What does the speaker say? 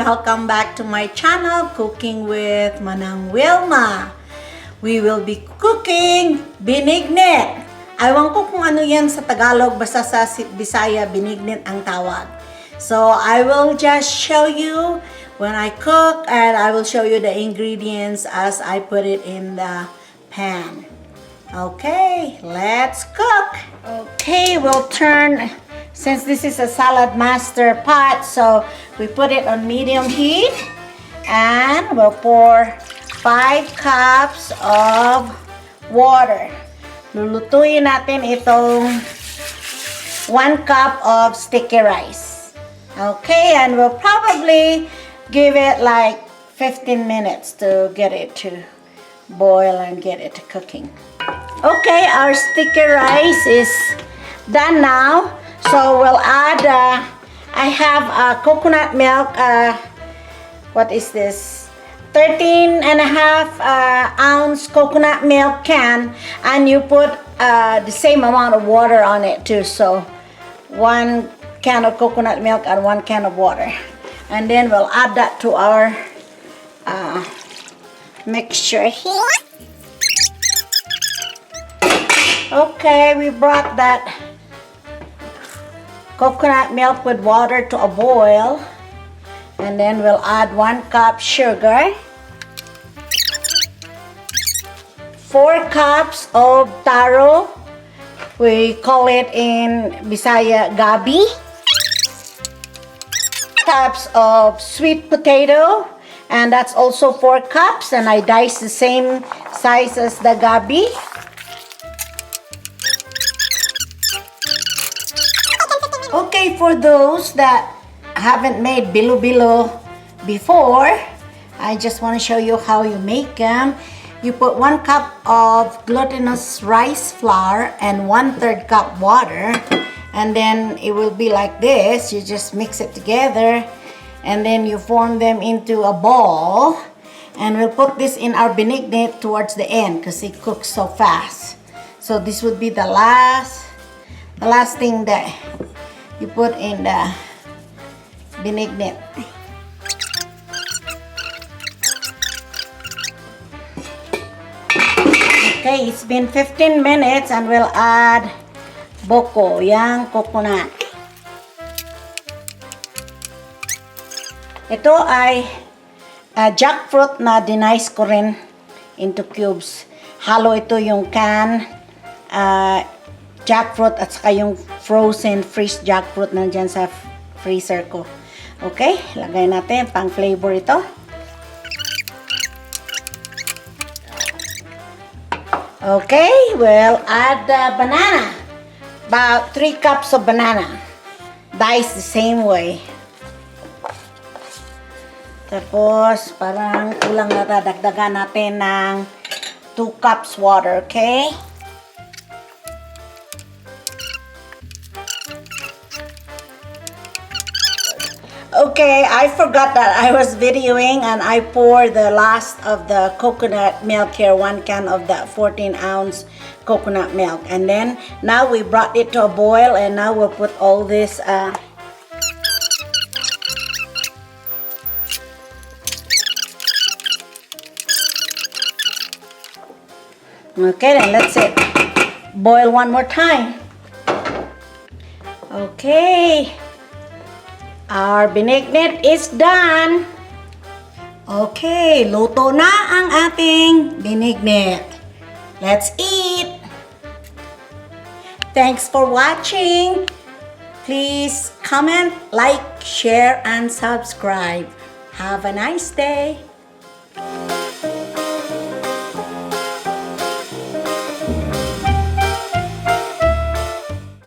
welcome back to my channel, Cooking with Manang Wilma. We will be cooking binignit. Ewan ko kung ano yan sa Tagalog, basta sa Bisaya, binignit ang tawag. So, I will just show you when I cook and I will show you the ingredients as I put it in the pan. Okay, let's cook. Okay, we'll turn, since this is a salad master pot, so we put it on medium heat and we'll pour 5 cups of water. Lulutuin natin itong 1 cup of sticky rice. Okay, and we'll probably give it like 15 minutes to get it to boil and get it to cooking. Okay, our sticky rice is done now. So we'll add, I have coconut milk, what is this? 13.5 ounce coconut milk can, and you put the same amount of water on it too. So 1 can of coconut milk and 1 can of water. And then we'll add that to our mixture here. Okay, we brought that coconut milk with water to a boil, and then we'll add 1 cup sugar, 4 cups of taro, we call it in Bisaya gabi, cups of sweet potato, and that's also 4 cups, and I diced the same size as the gabi. Okay, for those that haven't made bilo-bilo before, I just want to show you how you make them. You put 1 cup of glutinous rice flour and 1/3 cup water, and then it will be like this. You just mix it together, and then you form them into a ball, and we'll put this in our binignit towards the end because it cooks so fast. So this would be the last thing that you put in the binignit. Okay, it's been 15 minutes and we'll add boko, yang coconut. Ito ay jackfruit na dinice ko rin into cubes. Halo ito yung can, jackfruit at saka yung frozen fresh jackfruit nandyan sa freezer ko. Okay, lagay natin pang flavor ito. Okay, we'll add the banana. About 3 cups of banana. Dice the same way. Tapos, parang kulang na dagdagan natin ng 2 cups water, okay? Okay, I forgot that I was videoing and I poured the last of the coconut milk here, 1 can of that 14-ounce coconut milk. And then, now we brought it to a boil, and now we'll put all this okay, then let's boil one more time. Okay. Our binignit is done. Okay, luto na ang ating binignit. Let's eat. Thanks for watching. Please comment, like, share, and subscribe. Have a nice day.